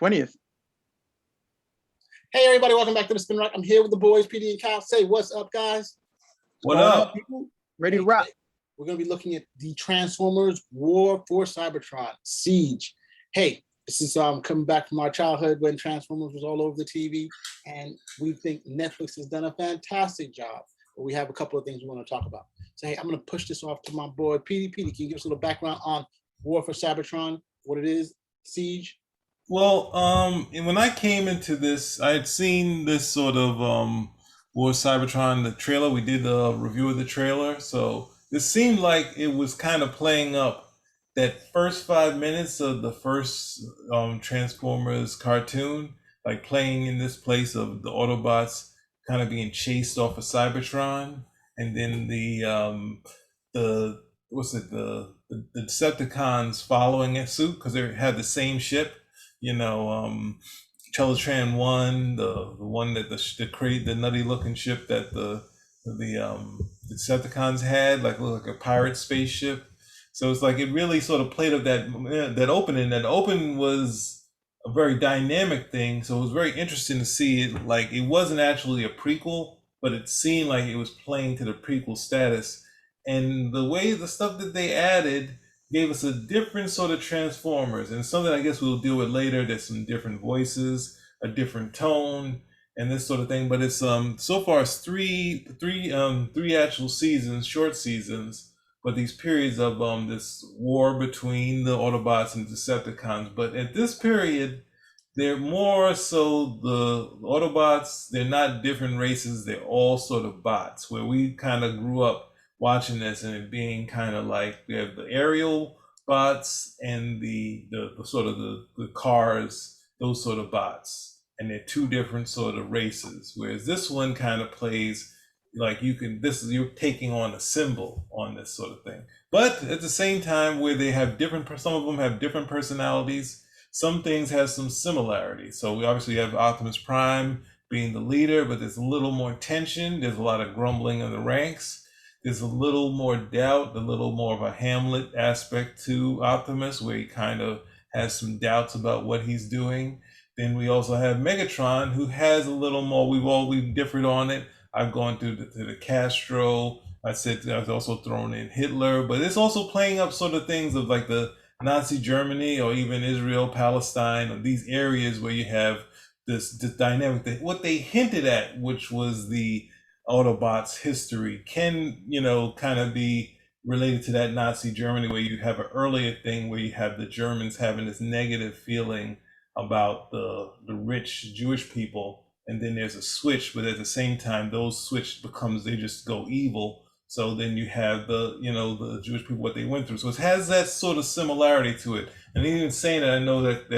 20th. Hey everybody, welcome back to the Spin Rack. I'm here with the boys, PD and Cal. Say what's up, guys? What up? People? Ready to rock. We're going to be looking at the Transformers War for Cybertron, Siege. Hey, this is coming back from our childhood when Transformers was all over the TV, and we think Netflix has done a fantastic job, but we have a couple of things we want to talk about. So hey, I'm going to push this off to my boy, PD. PD, can you give us a little background on War for Cybertron, what it is, Siege? Well, when I came into this, I had seen this sort of War Cybertron, the trailer. We did a review of the trailer, so it seemed like it was kind of playing up that first 5 minutes of the first Transformers cartoon, like playing in this place of the Autobots kind of being chased off of Cybertron, and then the Decepticons following it suit because they had the same ship. You know, Teletran 1, the one that the nutty looking ship that the Decepticons had, like looked like a pirate spaceship. So it's like it really sort of played up that opening. That open was a very dynamic thing. So it was very interesting to see it. Like it wasn't actually a prequel, but it seemed like it was playing to the prequel status. And the way the stuff that they added gave us a different sort of Transformers, and something I guess we'll deal with later. There's some different voices, a different tone, and this sort of thing. But it's so far it's three actual seasons, short seasons, but these periods of this war between the Autobots and Decepticons. But at this period, they're more so the Autobots. They're not different races. They're all sort of bots. Where we kind of grew up watching this and it being kind of like we have the aerial bots and the sort of the cars, those sort of bots, and they're two different sort of races. Whereas this one kind of plays like you're taking on a symbol on this sort of thing. But at the same time, where they have some of them have different personalities. Some things have some similarities. So we obviously have Optimus Prime being the leader, but there's a little more tension. There's a lot of grumbling in the ranks. There's a little more doubt, a little more of a Hamlet aspect to Optimus, where he kind of has some doubts about what he's doing. Then we also have Megatron, who has a little more. We've differed on it. I've gone to the Castro. I said I've also thrown in Hitler, but it's also playing up sort of things of like the Nazi Germany or even Israel, Palestine, or these areas where you have this dynamic thing. What they hinted at, which was the Autobots history, can kind of be related to that Nazi Germany, where you have an earlier thing where you have the Germans having this negative feeling about the rich Jewish people, and then there's a switch, but at the same time those switch becomes they just go evil. So then you have the Jewish people, what they went through. So it has that sort of similarity to it. And even saying that, I know that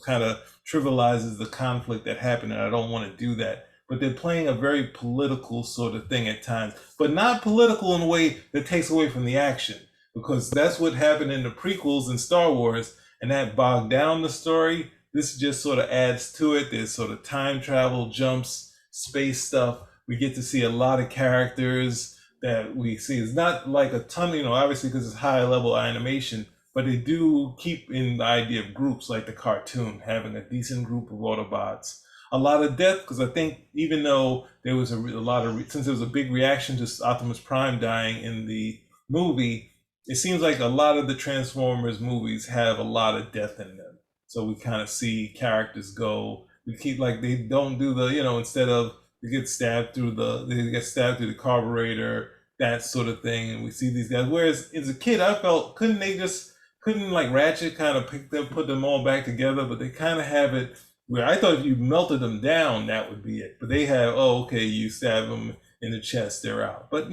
kind of trivializes the conflict that happened, and I don't want to do that. But they're playing a very political sort of thing at times, but not political in a way that takes away from the action, because that's what happened in the prequels in Star Wars, and that bogged down the story. This just sort of adds to it. There's sort of time travel, jumps, space stuff. We get to see a lot of characters that we see. It's not like a ton, obviously because it's high level animation, but they do keep in the idea of groups like the cartoon, having a decent group of Autobots. A lot of death, because I think even though there was since there was a big reaction to Optimus Prime dying in the movie, it seems like a lot of the Transformers movies have a lot of death in them. So we kind of see characters go. We keep like they don't do the instead of they get stabbed through the carburetor, that sort of thing, and we see these guys. Whereas as a kid, I felt couldn't like Ratchet kind of put them all back together, but they kind of have it. Where I thought if you melted them down, that would be it. But they have, you stab them in the chest, they're out. But,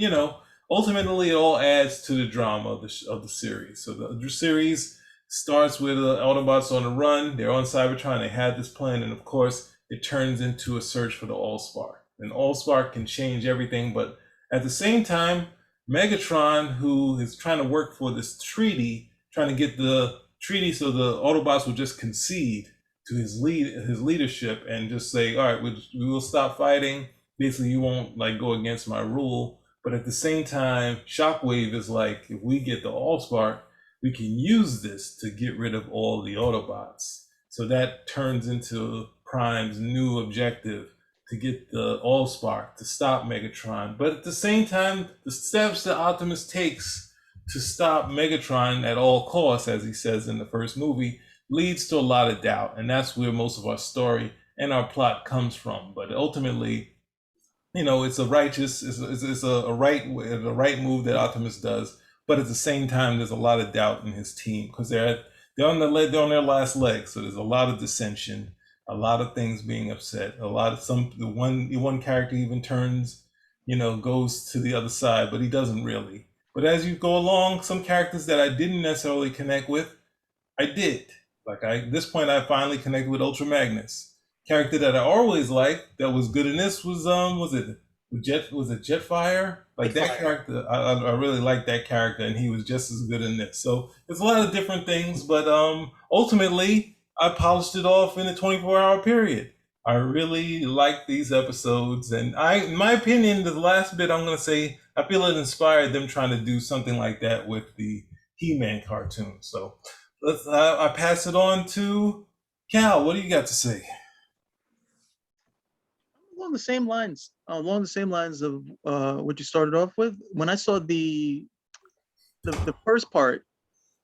ultimately it all adds to the drama of the series. So the series starts with the Autobots on the run. They're on Cybertron. They had this plan. And, of course, it turns into a search for the Allspark. And Allspark can change everything. But at the same time, Megatron, who is trying to work for this treaty, trying to get the treaty so the Autobots will just concede to his leadership and just say, all right, we will stop fighting. Basically, you won't go against my rule. But at the same time, Shockwave is like, if we get the Allspark, we can use this to get rid of all the Autobots. So that turns into Prime's new objective to get the Allspark to stop Megatron. But at the same time, the steps that Optimus takes to stop Megatron at all costs, as he says in the first movie, leads to a lot of doubt. And that's where most of our story and our plot comes from. But ultimately, it's a righteous, it's a right move that Optimus does. But at the same time, there's a lot of doubt in his team because they're on their last leg. So there's a lot of dissension, a lot of things being upset, the one character even turns, goes to the other side, but he doesn't really. But as you go along, some characters that I didn't necessarily connect with, I did. This point, I finally connected with Ultra Magnus, character that I always liked that was good in this was it Jetfire? Like that character, I really liked that character, and he was just as good in this. So there's a lot of different things, but ultimately, I polished it off in a 24-hour period. I really like these episodes, and in my opinion, the last bit I'm going to say, I feel it inspired them trying to do something like that with the He-Man cartoon. So I pass it on to Cal. What do you got to say? Along the same lines of what you started off with. When I saw the first part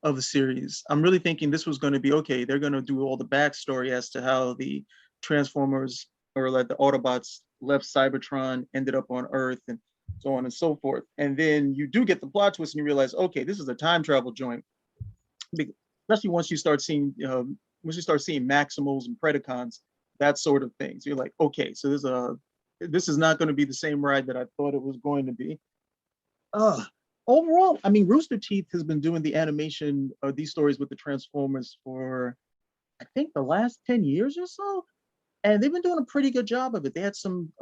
of the series, I'm really thinking this was going to be okay. They're going to do all the backstory as to how the Transformers, or like the Autobots, left Cybertron, ended up on Earth, and so on and so forth. And then you do get the plot twist, and you realize, okay, this is a time travel joint. Especially once you start seeing Maximals and Predacons, that sort of thing. So you're like, okay, so this is not going to be the same ride that I thought it was going to be. Overall, I mean, Rooster Teeth has been doing the animation of these stories with the Transformers for, I think, the last 10 years or so. And they've been doing a pretty good job of it. They had some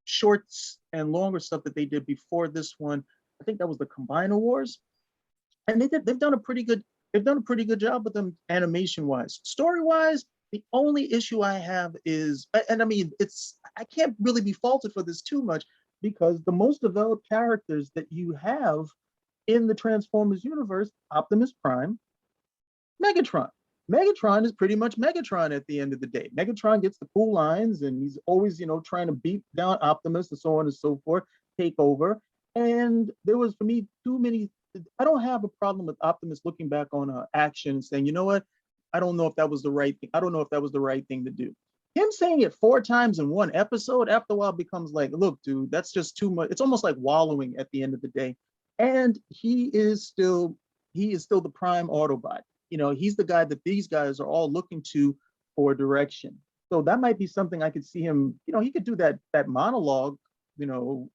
shorts and longer stuff that they did before this one. I think that was the Combiner Wars. And they've done a pretty good job with them animation wise. Story wise, the only issue I have is, and I mean, I can't really be faulted for this too much, because the most developed characters that you have in the Transformers universe, Optimus Prime, Megatron. Megatron is pretty much Megatron at the end of the day. Megatron gets the cool lines, and he's always, trying to beat down Optimus and so on and so forth, take over. And there was, for me, too many. I don't have a problem with Optimus looking back on action and saying, you know what? I don't know if that was the right thing. I don't know if that was the right thing to do. Him saying it 4 times in one episode, after a while, becomes like, look, dude, that's just too much. It's almost like wallowing at the end of the day. And he is still the prime Autobot. He's the guy that these guys are all looking to for direction. So that might be something I could see him. He could do that monologue,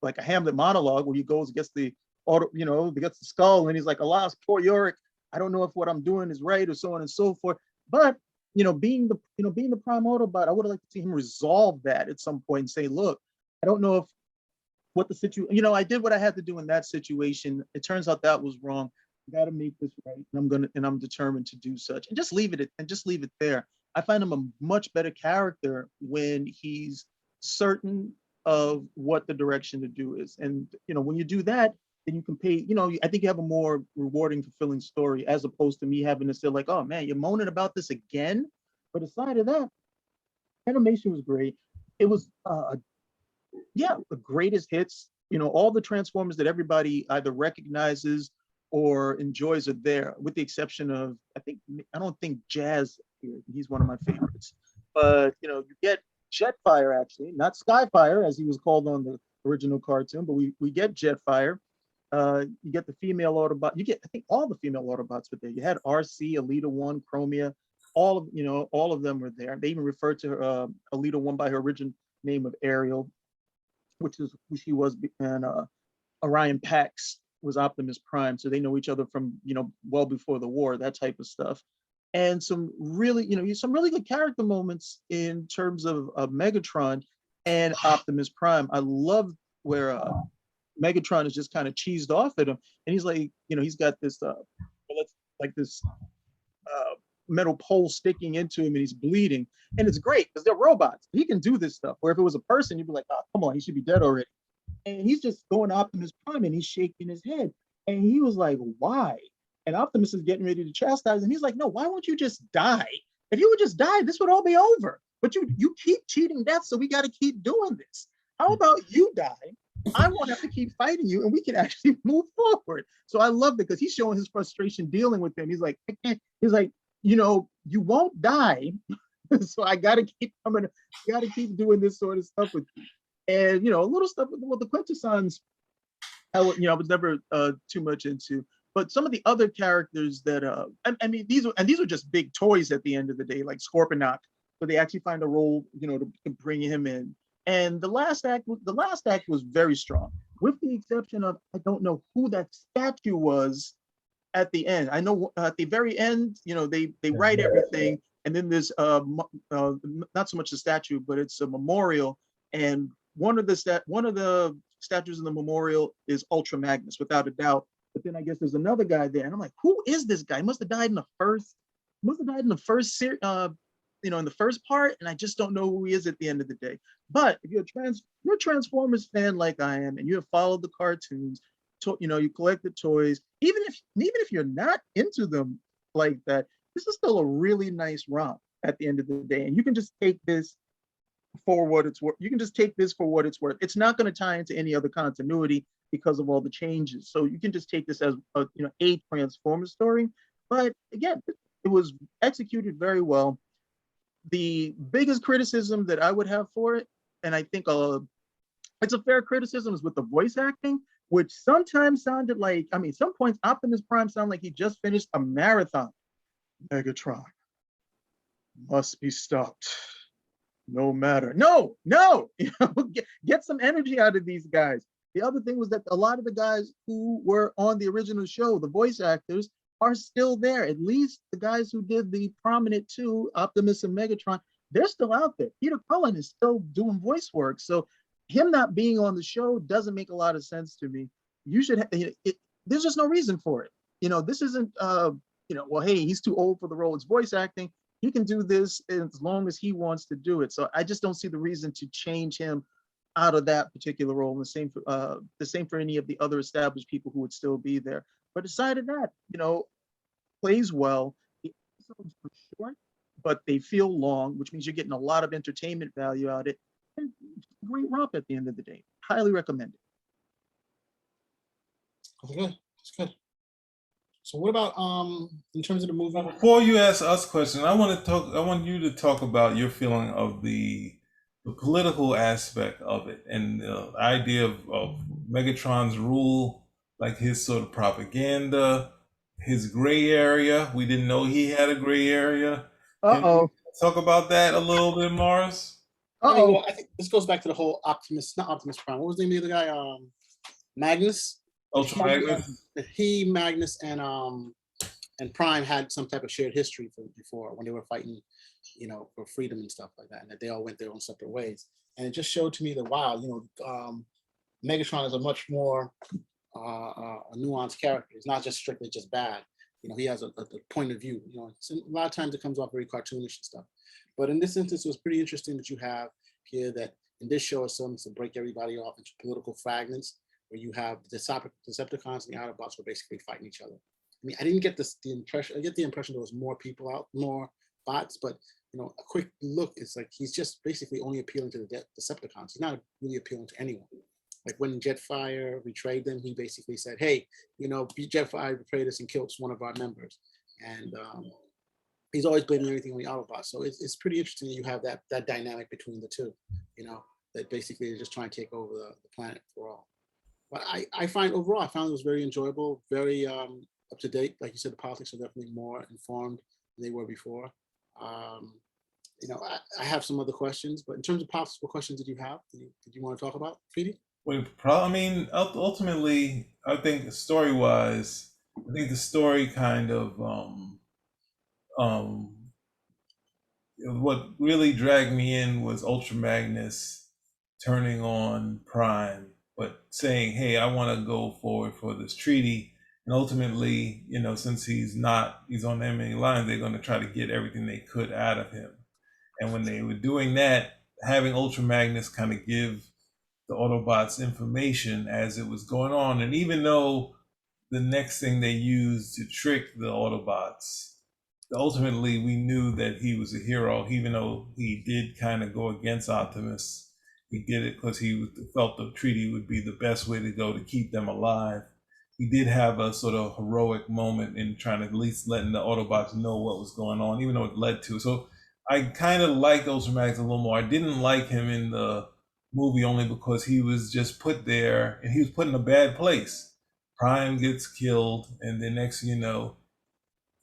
like a Hamlet monologue where he goes against the against the skull, and he's like, alas, poor Yorick, I don't know if what I'm doing is right, or so on and so forth. But being the prime Autobot, I would have liked to see him resolve that at some point and say, look, I don't know if what the situation, I did what I had to do in that situation. It turns out that was wrong. I got to make this right, and I'm determined to do such, and just leave it there. I find him a much better character when he's certain of what the direction to do is, and when you do that, then you can pay. I think you have a more rewarding, fulfilling story, as opposed to me having to say like, oh man, you're moaning about this again. But aside of that, animation was great. It was the greatest hits. All the Transformers that everybody either recognizes or enjoys are there, with the exception of, I don't think Jazz here. He's one of my favorites. But you get Jetfire, actually, not Skyfire as he was called on the original cartoon, but we get Jetfire. You get the female Autobot. You get, I think, all the female Autobots were there. You had RC, Alita 1, Chromia, all of them were there. They even referred to Alita 1 by her original name of Ariel, which is who she was, and Orion Pax was Optimus Prime, so they know each other from well before the war, that type of stuff. And some really good character moments in terms of Megatron and Optimus Prime. I love where Megatron is just kind of cheesed off at him, and he's like, he's got this metal pole sticking into him, and he's bleeding, and it's great because they're robots. He can do this stuff. Where if it was a person, you'd be like, oh, come on, he should be dead already. And he's just going Optimus Prime, and he's shaking his head, and he was like, why? And Optimus is getting ready to chastise, and he's like, no, why won't you just die? If you would just die, this would all be over. But you keep cheating death, so we got to keep doing this. How about you die? I won't have to keep fighting you, and we can actually move forward. So I love it because he's showing his frustration dealing with him. He's like, I can't. He's like, you won't die, so I got to keep coming. Got to keep doing this sort of stuff with you. And little stuff with the Quintessons. I was never too much into. But some of the other characters that I mean, these are just big toys at the end of the day, like Scorponok. So they actually find a role, to bring him in. And the last act was very strong, with the exception of I don't know who that statue was at the end. I know at the very end, they write everything, and then there's not so much the statue, but it's a memorial, and one of the statues in the memorial is Ultra Magnus, without a doubt. But then I guess there's another guy there, and I'm like, who is this guy? He must have died in the first series, in the first part, and I just don't know who he is at the end of the day. But if you're a Transformers fan like I am, and you have followed the cartoons, you collect the toys, even if you're not into them like that, this is still a really nice romp at the end of the day, and you can just take this for what it's worth. It's not going to tie into any other continuity because of all the changes. So you can just take this as a Transformers story. But again, it was executed very well. The biggest criticism that I would have for it, and I think it's a fair criticism, is with the voice acting, which sometimes sounded like, some points Optimus Prime sounded like he just finished a marathon. Megatron must be stopped. No matter. No, get some energy out of these guys. The other thing was that a lot of the guys who were on the original show, the voice actors, are still there. At least the guys who did the prominent two, Optimus and Megatron, they're still out there. Peter Cullen is still doing voice work. So him not being on the show doesn't make a lot of sense to me. You should, there's just no reason for it. This isn't, well, hey, he's too old for the role. It's voice acting. He can do this as long as he wants to do it. So I just don't see the reason to change him out of that particular role. And the same for any of the other established people who would still be there. But aside of that, plays well. The episodes are short, but they feel long, which means you're getting a lot of entertainment value out of it. And great romp at the end of the day. Highly recommend it. Okay, that's good. So what about in terms of the movie? Before you ask us questions, I want you to talk about your feeling of the political aspect of it and the idea of Megatron's rule, like his sort of propaganda, his gray area. We didn't know he had a gray area. Talk about that a little bit, Morris. I think this goes back to the whole not Optimus Prime. What was the name of the other guy? Magnus. Ultra Magnus. Magnus, and Prime had some type of shared history before when they were fighting, for freedom and stuff like that, and that they all went their own separate ways. And it just showed to me that wow, Megatron is a much more a nuanced character. He's not just strictly just bad. He has a point of view. A lot of times it comes off very cartoonish and stuff. But in this instance, it was pretty interesting that you have here that in this show, it's something to break everybody off into political fragments, where you have the Decepticons and the Autobots were basically fighting each other. I didn't get the impression. I get the impression there was more people out, more bots, but a quick look, it's like he's just basically only appealing to the Decepticons. He's not really appealing to anyone. Like when Jetfire betrayed them, he basically said, "Hey, Jetfire betrayed us and killed one of our members," and he's always blaming everything on the Autobots. So it's pretty interesting that you have that dynamic between the two. That basically they're just trying to take over the planet for all. But I found it was very enjoyable, very up to date. Like you said, the politics are definitely more informed than they were before. I have some other questions, but in terms of possible questions that you have, did you want to talk about, Petey? Ultimately, I think story-wise, the story kind of what really dragged me in was Ultra Magnus turning on Prime, but saying, "Hey, I want to go forward for this treaty." And ultimately, since he's on enemy line, they're going to try to get everything they could out of him. And when they were doing that, having Ultra Magnus kind of give the Autobots information as it was going on. And even though the next thing they used to trick the Autobots ultimately we knew that he was a hero, even though he did kind of go against Optimus. He did it because felt the treaty would be the best way to go to keep them alive. He did have a sort of heroic moment in trying to at least letting the Autobots know what was going on, even though it led to. So I kind of liked Ultramax a little more. I didn't like him in the movie only because he was just put there and he was put in a bad place. Prime gets killed, and the next thing you know,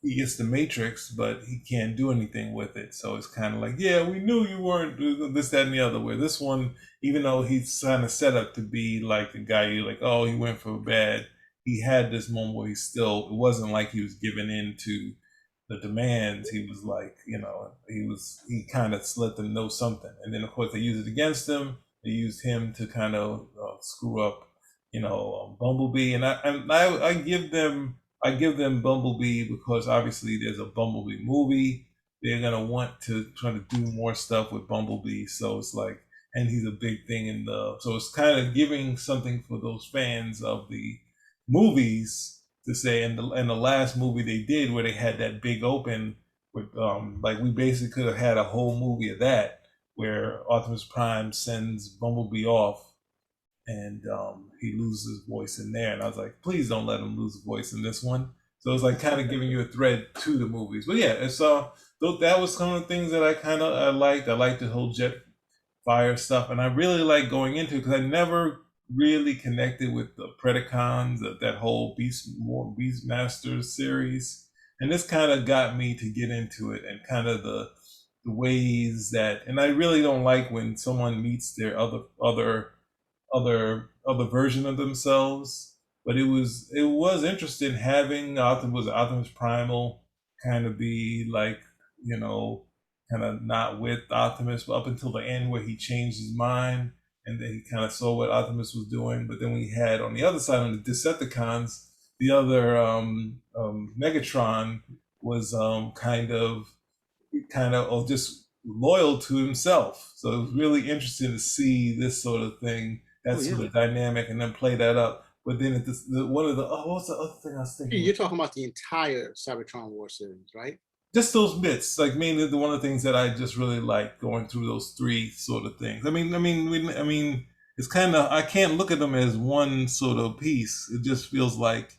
he gets the Matrix, but he can't do anything with it. So it's kind of like, yeah, we knew you weren't doing this, that, and the other. Where this one, even though he's kind of set up to be like the guy you're like, oh, he went for bad. He had this moment where it wasn't like he was giving in to the demands. He was like, he kind of let them know something. And then of course they used it against him. They used him to kind of screw up, Bumblebee. And I give them Bumblebee because obviously there's a Bumblebee movie. They're gonna want to try to do more stuff with Bumblebee. So it's like, and he's a big thing so it's kind of giving something for those fans of the movies to say. And the last movie they did where they had that big open with like we basically could have had a whole movie of that where Optimus Prime sends Bumblebee off and he loses his voice in there. And I was like, please don't let him lose his voice in this one. So it's like kind of giving you a thread to the movies. But yeah, it's that was some of the things that I liked. I liked the whole jet fire stuff, and I really like going into it because I never really connected with the Predacons, that whole Beastmasters series, and this kind of got me to get into it and kind of the ways that, and I really don't like when someone meets their other version of themselves. But it was interesting having Optimus Primal kind of be like, kind of not with Optimus up until the end where he changed his mind and then he kind of saw what Optimus was doing. But then we had on the other side, on the Decepticons, the other Megatron was kind of just loyal to himself. So it was really interesting to see this sort of thing, sort of dynamic, and then play that up. But then what's the other thing I was thinking? You're talking about the entire Cybertron War series, right? Just those bits, like mainly one of the things that I just really like going through those three sort of things. I mean, it's kind of, I can't look at them as one sort of piece. It just feels like,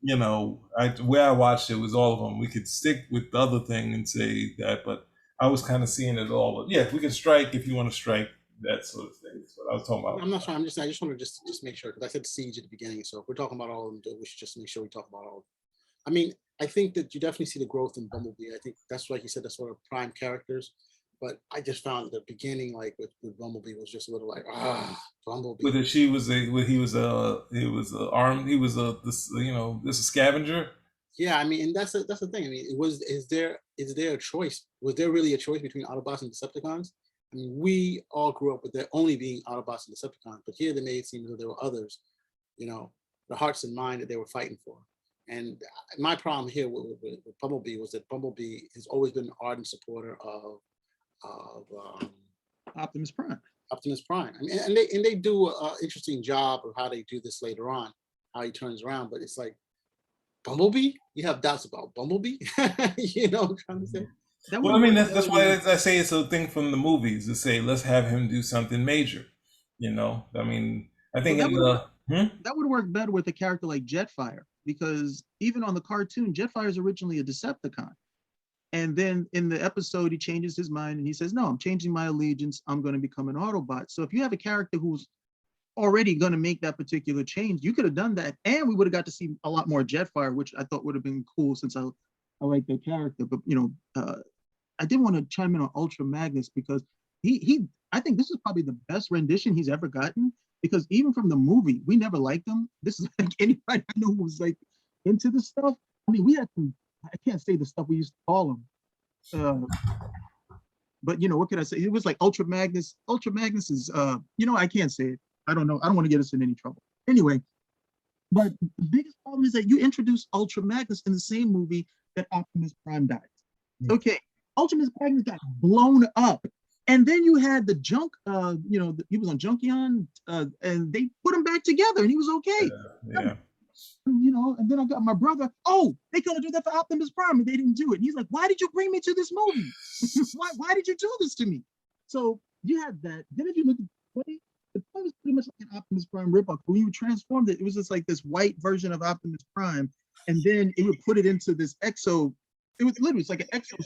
where I watched it was all of them. We could stick with the other thing and say that, but I was kind of seeing it all. But yeah, we can strike if you want to strike, that sort of thing. That's what I was talking about. I'm not sure. I just want to just make sure, because I said Siege at the beginning. So if we're talking about all of them, we should just make sure we talk about all of them. I mean, I think that you definitely see the growth in Bumblebee. I think that's like you said, the sort of prime characters. But I just found the beginning, like with Bumblebee, was just a little like Bumblebee. Whether he was a scavenger. Yeah, I mean, and that's the thing. I mean, is there a choice? Was there really a choice between Autobots and Decepticons? I mean, we all grew up with there only being Autobots and Decepticons, but here they made it seem that there were others, the hearts and mind that they were fighting for. And my problem here with Bumblebee was that Bumblebee has always been an ardent supporter of Optimus Prime. Optimus Prime. I mean, and they do an interesting job of how they do this later on, how he turns around. But it's like, Bumblebee? You have doubts about Bumblebee? You know what I'm trying to say? Well, I mean, that's why I say it's a thing from the movies to say, let's have him do something major. I mean, I think that would work better with a character like Jetfire, because even on the cartoon, Jetfire is originally a Decepticon. And then in the episode, he changes his mind and he says, no, I'm changing my allegiance. I'm going to become an Autobot. So if you have a character who's already going to make that particular change, you could have done that. And we would have got to see a lot more Jetfire, which I thought would have been cool since I like the character. But, I did want to chime in on Ultra Magnus, because I think this is probably the best rendition he's ever gotten, because even from the movie, we never liked him. This is like anybody I know who was like into this stuff. I mean, we had some, I can't say the stuff we used to call him. But what can I say? It was like Ultra Magnus. Ultra Magnus is, I can't say it. I don't know. I don't want to get us in any trouble. Anyway, but the biggest problem is that you introduced Ultra Magnus in the same movie that Optimus Prime died. Okay, Ultimus Magnus got blown up. And then you had the junk, he was on Junkion, and they put him back together and he was okay. Yeah. And then I got my brother. Oh, they could have do that for Optimus Prime, and they didn't do it. And he's like, "Why did you bring me to this movie? Why did you do this to me?" So you had that. Then if you look at the toy was pretty much like an Optimus Prime ripoff. When you transformed it, it was just like this white version of Optimus Prime, and then it would put it into this exo. It was literally it's like an exo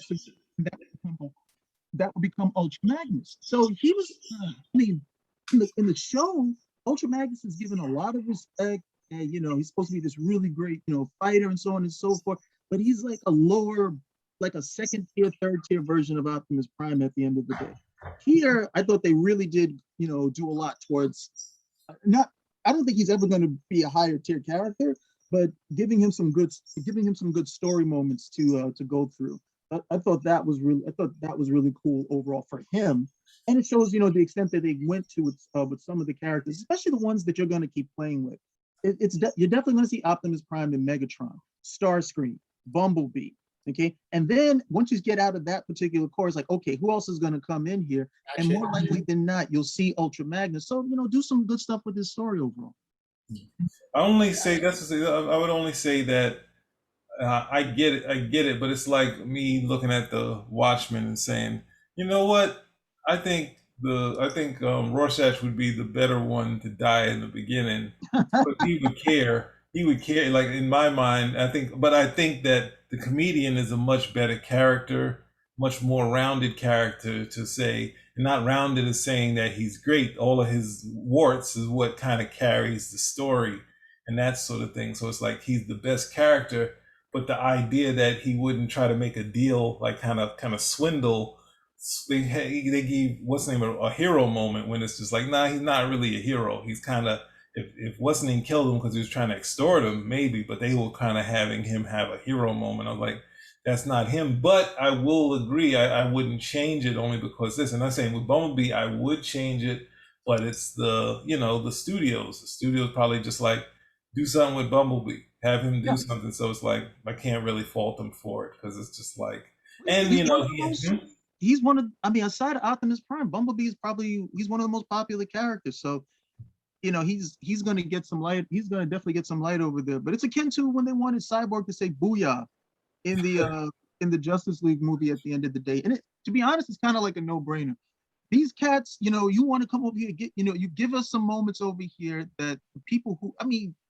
that would become Ultra Magnus. So he was, I mean, in the show, Ultra Magnus is given a lot of respect. And, he's supposed to be this really great, fighter and so on and so forth. But he's like a lower, like a second tier, third tier version of Optimus Prime at the end of the day. Here, I thought they really did, do a lot towards I don't think he's ever going to be a higher tier character, but giving him some good story moments to go through. I thought that was really cool overall for him, and it shows the extent that they went to with some of the characters, especially the ones that you're going to keep playing with. You're definitely going to see Optimus Prime and Megatron, Starscream, Bumblebee. Okay, and then once you get out of that particular course, like, okay, who else is going to come in here? And more likely than not, you'll see Ultra Magnus. So do some good stuff with this story overall. I would only say that I get it, but it's like me looking at the Watchmen and saying, you know what? I think Rorschach would be the better one to die in the beginning, but he would care. He would care, like in my mind. I think that the comedian is a much better character, much more rounded character to say, and not rounded as saying that he's great. All of his warts is what kind of carries the story and that sort of thing. So it's like he's the best character, but the idea that he wouldn't try to make a deal, like kind of swindle. They gave what's the name a hero moment when it's just like, nah, he's not really a hero. He's kind of, if what's name killed him because he was trying to extort him, maybe, but they were kind of having him have a hero moment. I was like, that's not him. But I will agree, I wouldn't change it only because this. And I'm saying with Bumblebee, I would change it, but it's the studios. The studios probably just like do something with Bumblebee, have him do something. So it's like I can't really fault him for it because it's just like, and he's one of, aside of Optimus Prime, Bumblebee is he's one of the most popular characters. So, he's going to get some light. He's going to definitely get some light over there. But it's akin to when they wanted Cyborg to say "booyah" in the Justice League movie at the end of the day. And to be honest, it's kind of like a no-brainer. These cats, you want to come over here, you give us some moments over here that the people who,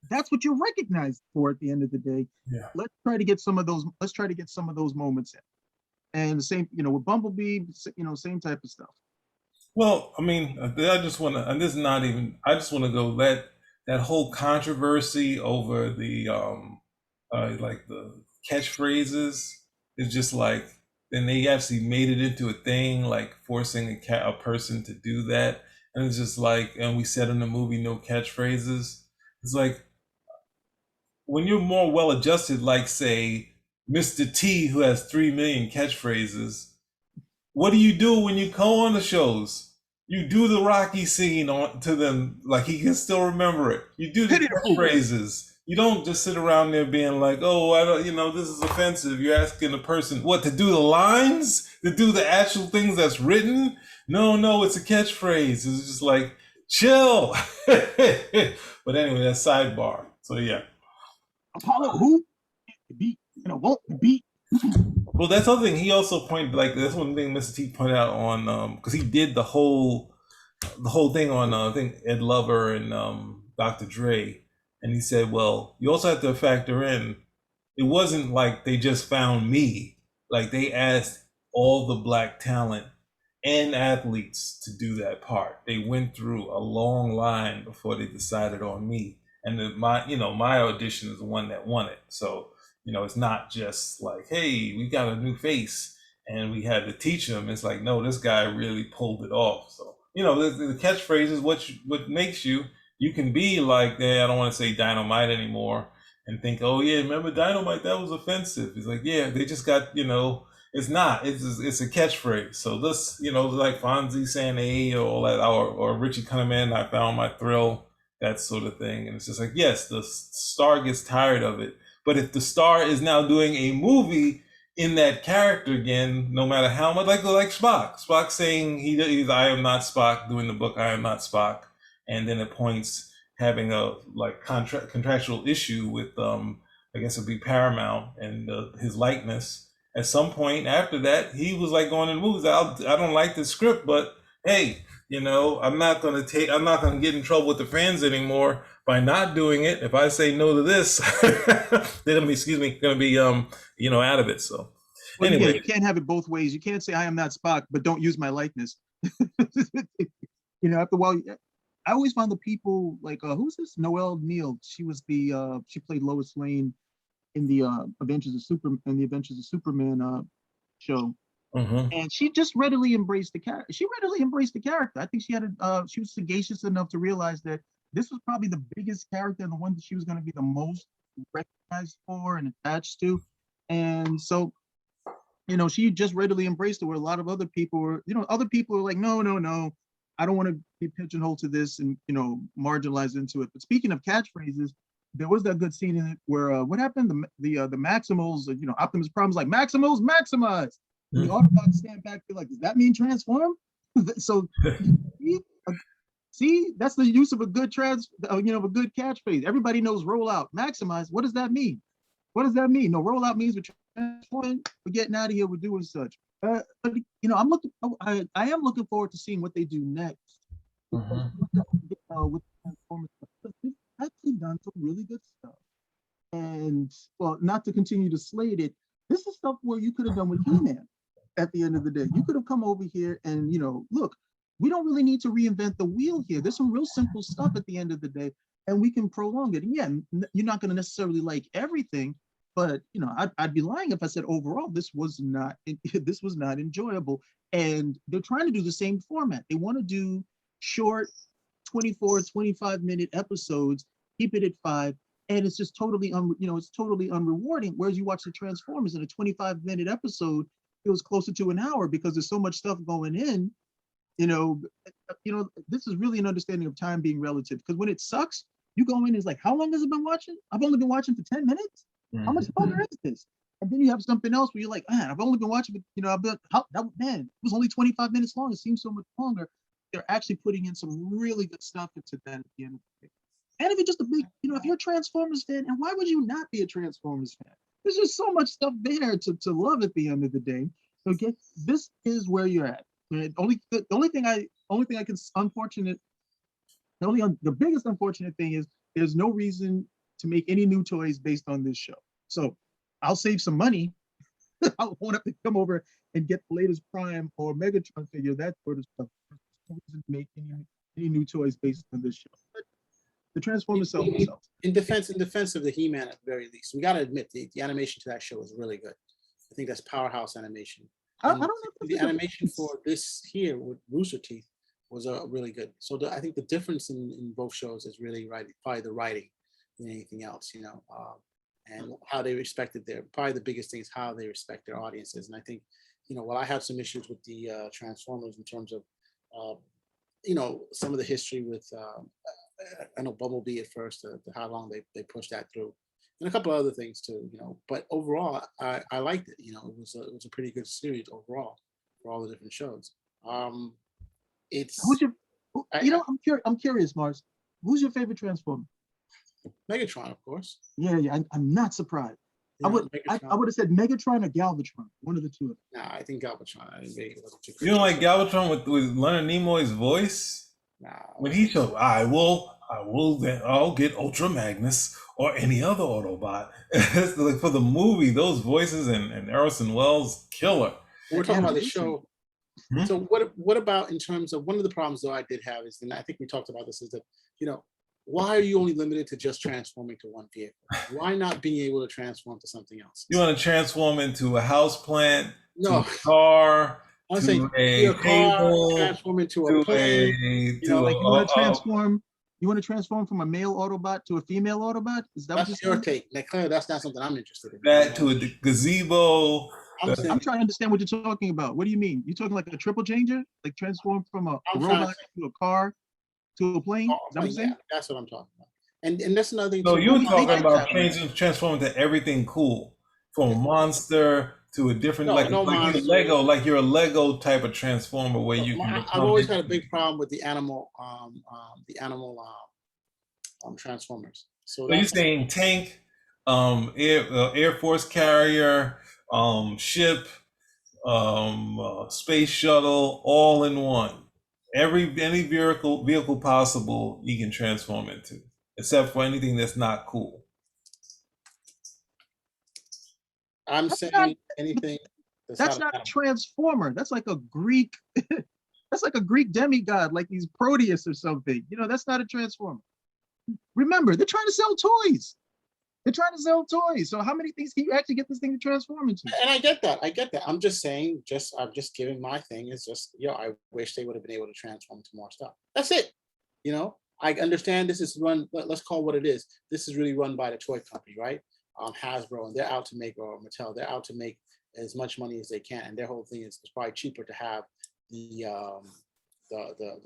that's what you're recognized for at the end of the day. Yeah. Let's try to get some of those moments in. And the same, with Bumblebee, same type of stuff. Well, I just want to, and this is not even, I just want to go that whole controversy over the, like the catchphrases is just like, then they actually made it into a thing, like forcing a person to do that. And it's just like, and we said in the movie, no catchphrases. It's like, when you're more well adjusted, like say, Mr. T, who has 3 million catchphrases, what do you do when you go on the shows? You do the Rocky scene to them, like he can still remember it. You do the catchphrases. You don't just sit around there being like, oh, I don't, this is offensive. You're asking the person what to do the lines, to do the actual things that's written. No, it's a catchphrase. It's just like, chill. But anyway, that's sidebar. So yeah. Apollo who? Beat, won't beat. Well, that's the other thing. He also pointed, like, that's one thing Mr. T pointed out on, because he did the whole thing on, I think, Ed Lover and Dr. Dre. And he said, well, you also have to factor in, it wasn't like they just found me. Like, they asked all the Black talent and athletes to do that part. They went through a long line before they decided on me. And my audition is the one that won it. So, it's not just like, hey, we got a new face and we had to teach him. It's like, no, this guy really pulled it off. So, the catchphrase is what makes you can be like, I don't want to say Dynamite anymore and think, oh yeah, remember Dynamite? That was offensive. It's like, yeah, they just got, it's not, it's a catchphrase. So this, like Fonzie saying, hey, or all that, or Richie coming in, I found my thrill, that sort of thing. And it's just like, yes, the star gets tired of it. But if the star is now doing a movie in that character again, no matter how much, like Spock saying he's I am not Spock, doing the book I am not Spock, and then at points having a like contractual issue with I guess it'd be Paramount and his likeness. At some point after that, he was like going in the movies. I don't like the script, but hey, I'm not gonna get in trouble with the fans anymore by not doing it. If I say no to this, they're gonna be out of it. So Well, anyway, you can't have it both ways. You can't say I am not Spock, but don't use my likeness. After a while, I always found the people like who's this? Noelle Neal. She was she played Lois Lane in the Adventures of Superman show. And she just readily embraced the character. I think she was sagacious enough to realize that this was probably the biggest character and the one that she was going to be the most recognized for and attached to. And so, she just readily embraced it, where a lot of other people were like, no, I don't want to be pigeonholed to this and, marginalized into it. But speaking of catchphrases, there was that good scene in it where what happened? The Maximals, Optimus Prime's like, Maximals, maximize. And the Autobots stand back, they're like, does that mean transform? So see, that's the use of a good a good catchphrase. Everybody knows roll out, maximize. What does that mean? No, roll out means we're transforming, we're getting out of here, we're doing such. But I am looking forward to seeing what they do next. With Transformers, they've actually done some really good stuff. And well, not to continue to slate it, this is stuff where you could have done with He-Man. At the end of the day, you could have come over here and look, we don't really need to reinvent the wheel here. There's some real simple stuff at the end of the day, and we can prolong it. And yeah, you're not going to necessarily like everything, but I'd be lying if I said overall this was not enjoyable. And they're trying to do the same format. They want to do short 24, 25-minute episodes, keep it at 5, and it's just totally it's totally unrewarding. Whereas you watch the Transformers in a 25-minute episode, it was closer to an hour because there's so much stuff going in. This is really an understanding of time being relative, because when it sucks, you go in, it's like, how long has it been watching? I've only been watching for 10 minutes. How much longer is this? And then you have something else where you're like, man, I've only been watching, it was only 25 minutes long. It seems so much longer. They're actually putting in some really good stuff into that at the end of the day. And if you're just if you're a Transformers fan, and why would you not be a Transformers fan? There's just so much stuff there to love at the end of the day. Okay, this is where you're at. The biggest unfortunate thing is there's no reason to make any new toys based on this show. So I'll save some money. I won't have to come over and get the latest Prime or Megatron figure, that sort of stuff. There's no reason to make any new toys based on this show. But the Transformers sell themselves. In defense of the He-Man, at the very least, we got to admit the animation to that show is really good. I think that's powerhouse animation. I don't know if the animation for this here with Rooster Teeth was really good. So I think the difference in both shows is really probably the writing than anything else, and how they respected probably the biggest thing is how they respect their audiences. And I think, while I have some issues with the Transformers in terms of, some of the history with, I know Bumblebee at first, how long they pushed that through, and a couple of other things too, but overall, I liked it. It was a pretty good series overall for all the different shows. I'm curious, Mars. Who's your favorite Transformer? Megatron, of course. Yeah, I'm not surprised. I would have said Megatron or Galvatron, one of the two. Nah, I think Galvatron. You don't like Galvatron with Leonard Nimoy's voice? Nah. When he showed, I'll get Ultra Magnus or any other Autobot. It's like for the movie, those voices and Orson Welles, killer. We're talking about the show. So what about in terms of one of the problems though I did have is, and I think we talked about this, is that why are you only limited to just transforming to one vehicle? Why not being able to transform to something else? You want to transform into a house plant, to a car, I'm saying a car, transform into a plane. You want to transform from a male Autobot to a female Autobot? Is that that's your take? Now, Claire, that's not something I'm interested in. That to a gazebo. I'm trying to understand what you're talking about. What do you mean? You talking like a triple changer? Like transform from a robot to a car to a plane? Is that what you're saying? That's what I'm talking about. And that's another thing. So you were talking about transforming to everything cool, from a monster to a different, you're a Lego type of transformer where you can. I've always had a big problem with the animal Transformers. So you're saying tank, Air Force carrier, ship, space shuttle, all in one. Any vehicle possible you can transform into, except for anything that's not cool. I'm saying anything that's not a transformer. That's like a Greek. That's like a Greek demigod, like he's Proteus or something. You know, that's not a transformer. Remember, they're trying to sell toys. They're trying to sell toys. So how many things can you actually get this thing to transform into? And I get that. I'm just saying, I'm just giving my thing is just, I wish they would have been able to transform into more stuff. That's it. You know, I understand this is run, let's call it what it is. This is really run by the toy company, right? Hasbro, and they're out to make, or Mattel, they're out to make as much money as they can. And their whole thing is it's probably cheaper to have the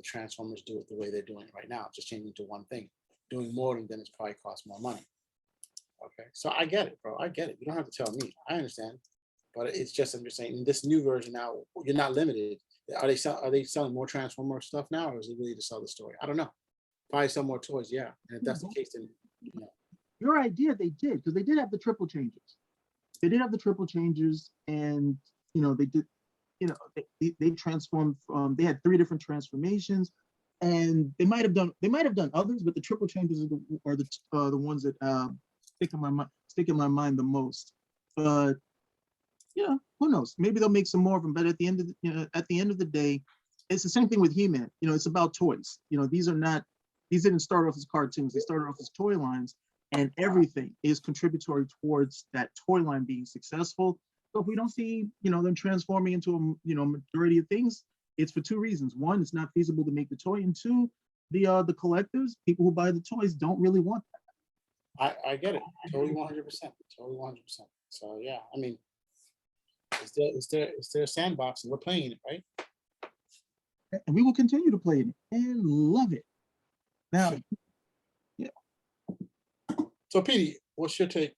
Transformers do it the way they're doing it right now, just changing to one thing. Doing more than them is probably cost more money. Okay, so I get it, bro. I get it. You don't have to tell me. I understand, but it's just, I'm just saying, in this new version now, you're not limited. Are they selling more Transformer stuff now, or is it really to sell the story? I don't know. Probably sell more toys, yeah. And if that's the case, then Your idea, they did, because they did have the triple changes. They did have the triple changes, and they did. They transformed from. They had 3 different transformations. And they might have done others, but the triple changes are the ones that stick in my mind the most. But who knows? Maybe they'll make some more of them. But at the end of the day, it's the same thing with He-Man. It's about toys. These didn't start off as cartoons. They started off as toy lines, and everything is contributory towards that toy line being successful. So if we don't see them transforming into a majority of things, it's for 2 reasons. 1, it's not feasible to make the toy, and 2, the collectors, people who buy the toys, don't really want that. I get it, totally 100%, totally 100%. So yeah, I mean, it's their sandbox, and we're playing it, right? And we will continue to play it and love it. Now, yeah. So, Petey, what's your take?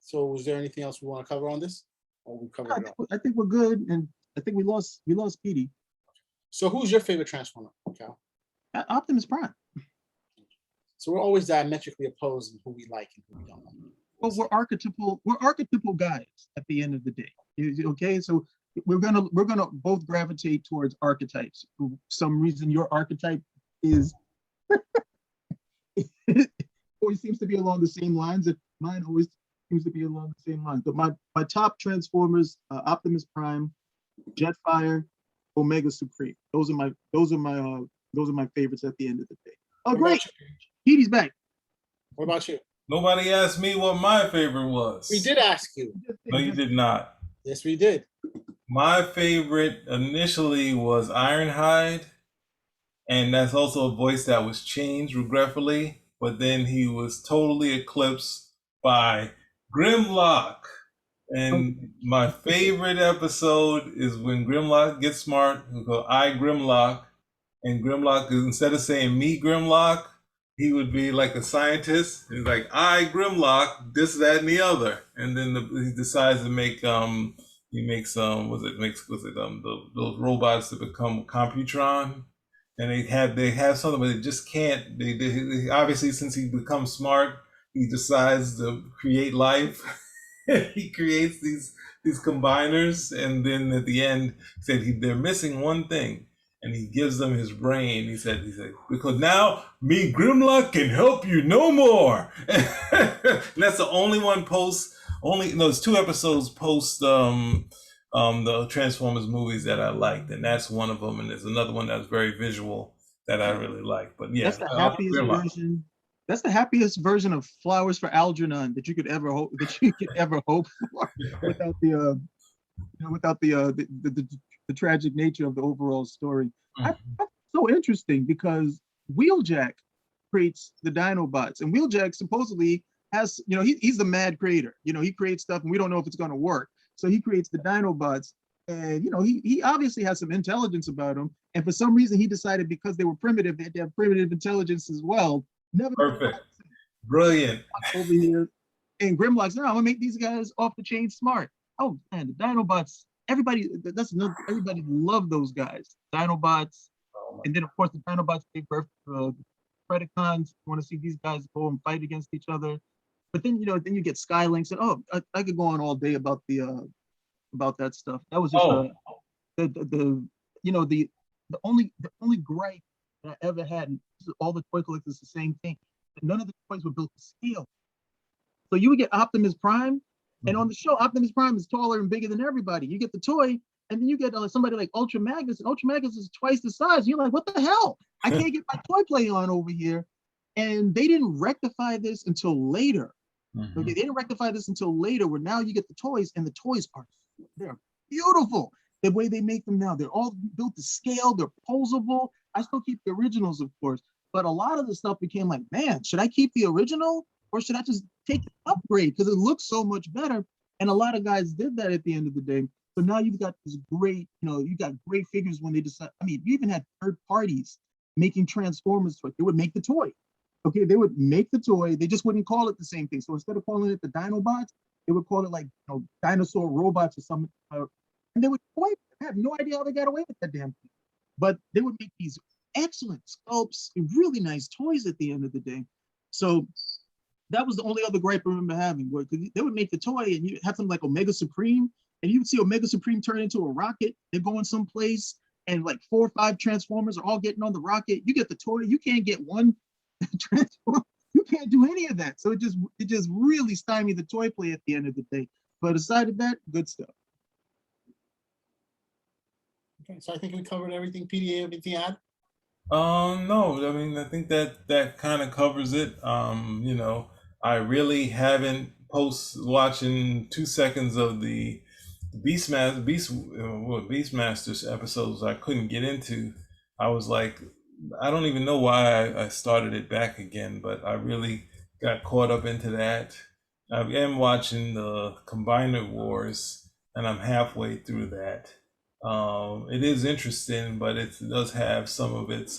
So, was there anything else we want to cover on this? I think we're good, and I think we lost Petey. So who's your favorite Transformer, Cal? Optimus Prime. So we're always diametrically opposed in who we like and who we don't like. Well, we're archetypal guys at the end of the day. Okay, so we're gonna both gravitate towards archetypes. For some reason, your archetype is always seems to be along the same lines, and mine always seems to be along the same lines. But my top Transformers: Optimus Prime, Jetfire, Omega Supreme. Those are my favorites at the end of the day. Oh, great! Petey's back. What about you? Nobody asked me what my favorite was. We did ask you. No, you did not. Yes, we did. My favorite initially was Ironhide, and that's also a voice that was changed regretfully, but then he was totally eclipsed by Grimlock. And my favorite episode is when Grimlock gets smart. We go, I Grimlock, and Grimlock, instead of saying me Grimlock, he would be like a scientist. He's like, I Grimlock, this, that, and the other. And then he decides to make those robots to become Computron. And they have something, but they just can't. They obviously, since he becomes smart, he decides to create life. He creates these combiners, and then at the end, he said they're missing one thing. And he gives them his brain. He said, because now me Grimlock can help you no more. And that's the only one there's 2 episodes post the Transformers movies that I liked, and that's one of them. And there's another one that's very visual that I really like. But yeah, that's the happiest version. That's the happiest version of Flowers for Algernon that you could ever hope for, without the tragic nature of the overall story. That's so interesting, because Wheeljack creates the Dinobots, and Wheeljack supposedly has, he's the mad creator. He creates stuff and we don't know if it's going to work. So he creates the Dinobots, and he obviously has some intelligence about him. And for some reason, he decided because they were primitive, they had to have primitive intelligence as well. Perfect, brilliant. Over here, and Grimlock's, no, I'm gonna make these guys off the chain smart. Oh man, the Dinobots. Everybody loved those guys. Dinobots. And then of course the Dinobots gave birth to the Predacons. You want to see these guys go and fight against each other. But then then you get Skylinks, and I could go on all day about about that stuff. That was just the only gripe that I ever had, and all the toy collectors the same thing. None of the toys were built to scale. So you would get Optimus Prime, and on the show, Optimus Prime is taller and bigger than everybody. You get the toy, and then you get somebody like Ultra Magnus, and Ultra Magnus is twice the size. You're like, what the hell? I can't get my toy play on over here. And they didn't rectify this until later. Okay, they didn't rectify this until later, where now you get the toys, and the toys they're beautiful. The way they make them now, they're all built to scale. They're posable. I still keep the originals, of course, but a lot of the stuff became like, man, should I keep the original or should I just take the upgrade because it looks so much better? And a lot of guys did that at the end of the day. So now you've got this great, you got great figures when they decide. I mean, you even had third parties making Transformers toys. They would make the toy. Okay, they would make the toy. They just wouldn't call it the same thing. So instead of calling it the Dinobots, they would call it like dinosaur robots or something. And they would I have no idea how they got away with that damn thing. But they would make these excellent sculpts, really nice toys at the end of the day. So that was the only other gripe I remember having. They would make the toy, and you have something like Omega Supreme, and you would see Omega Supreme turn into a rocket. They're going someplace, and like 4 or 5 Transformers are all getting on the rocket. You get the toy, you can't get one Transformer. You can't do any of that. So it just really stymied the toy play at the end of the day. But aside of that, good stuff. Okay, so I think we covered everything. PDA, anything to add? No, I mean, I think that kind of covers it. I really haven't watching 2 seconds of the Beastmasters episodes I couldn't get into. I was like, I don't even know why I started it back again, but I really got caught up into that. I am watching the Combiner Wars, and I'm halfway through that. It is interesting, but it does have some of its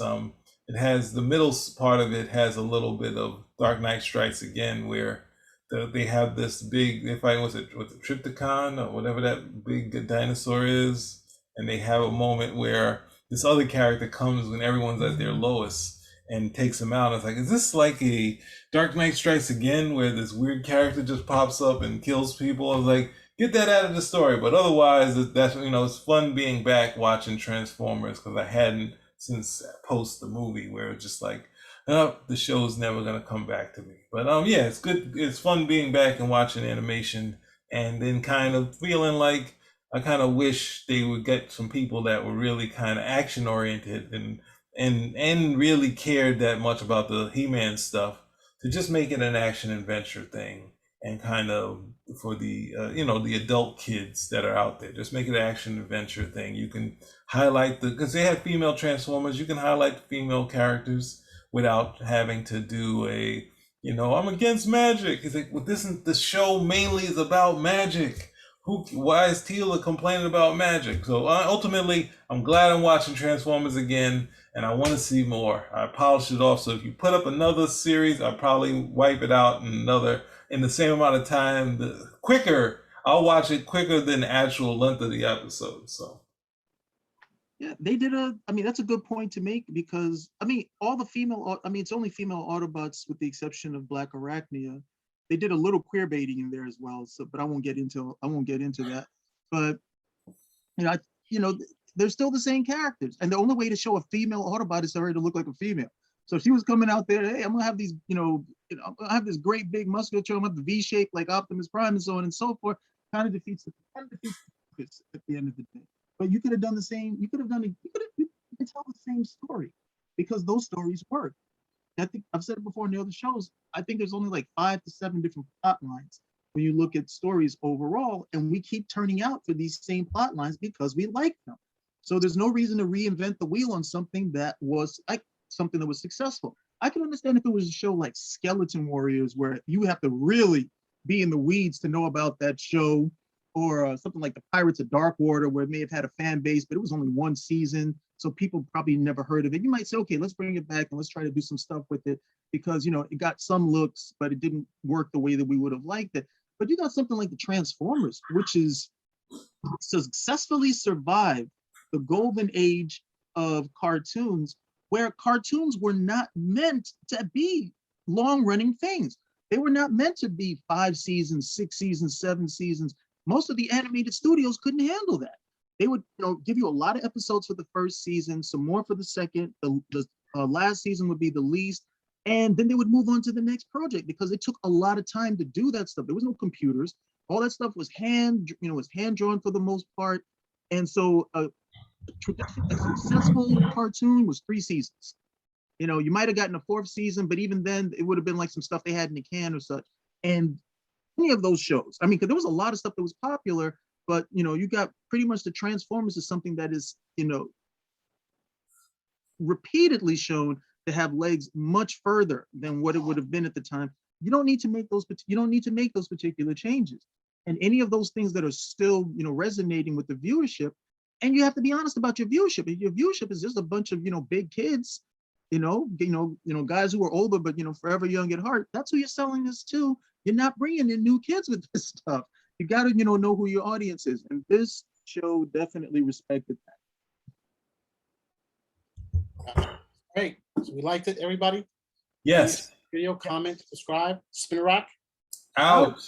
it has the middle part of it has a little bit of Dark Knight Strikes Again, where they have this big, they fight with the Trypticon or whatever that big dinosaur is, and they have a moment where this other character comes when everyone's at their lowest and takes them out. It's like, is this like a Dark Knight Strikes Again where this weird character just pops up and kills people? I was like, get that out of the story. But otherwise, that's it's fun being back watching Transformers, because I hadn't since post the movie, where it's just like, oh, the show's never gonna come back to me. But yeah, it's good. It's fun being back and watching animation, and then kind of feeling like I kind of wish they would get some people that were really kind of action oriented and really cared that much about the He-Man stuff, to just make it an action adventure thing, and kind of for the the adult kids that are out there, just make it an action adventure thing. You can highlight because they have female Transformers, you can highlight the female characters without having to do I'm against magic. It's like, well, the show mainly is about magic. Why is Tila complaining about magic? So ultimately, I'm glad I'm watching Transformers again, and I want to see more. I polished it off, so if you put up another series, I'll probably wipe it out in the same amount of time. I'll watch it quicker than the actual length of the episode. So yeah, they did that's a good point to make, because all the female, it's only female Autobots with the exception of Black Arachnia. They did a little queer baiting in there as well. So, but I won't get into that. But they're still the same characters, and the only way to show a female Autobot is for her to look like a female. So if she was coming out there, hey, I'm gonna have these, I have this great big musculature, I'm gonna have the V shape like Optimus Prime and so on and so forth. Kind of defeats the purpose at the end of the day. But you could have done the same. You could tell the same story, because those stories work. I think I've said it before in the other shows. I think there's only like 5 to 7 different plot lines when you look at stories overall, and we keep turning out for these same plot lines because we like them. So there's no reason to reinvent the wheel on something that was successful. I can understand if it was a show like Skeleton Warriors, where you have to really be in the weeds to know about that show, or something like the Pirates of Dark Water, where it may have had a fan base, but it was only 1 season, so people probably never heard of it. You might say, okay, let's bring it back and let's try to do some stuff with it, because it got some looks, but it didn't work the way that we would have liked it. But you got something like the Transformers, which is successfully survived the golden age of cartoons where cartoons were not meant to be long-running things. They were not meant to be 5 seasons, 6 seasons, 7 seasons. Most of the animated studios couldn't handle that. They would, give you a lot of episodes for the first season, some more for the second. The last season would be the least, and then they would move on to the next project because it took a lot of time to do that stuff. There was no computers. All that stuff was hand drawn for the most part, and so a successful cartoon was 3 seasons. You might have gotten a 4th season, but even then, it would have been like some stuff they had in the can or such. And any of those shows, I mean, because there was a lot of stuff that was popular, but you got pretty much the Transformers is something that is, repeatedly shown to have legs much further than what it would have been at the time. You don't need to make those particular changes. And any of those things that are still, resonating with the viewership, and you have to be honest about your viewership. If your viewership is just a bunch of, big kids, guys who are older but forever young at heart, that's who you're selling this to. You're not bringing in new kids with this stuff. You got to know who your audience is, and this show definitely respected that. Great. So we liked it, everybody. Yes. Video, comment, subscribe. Spin a rock. Out.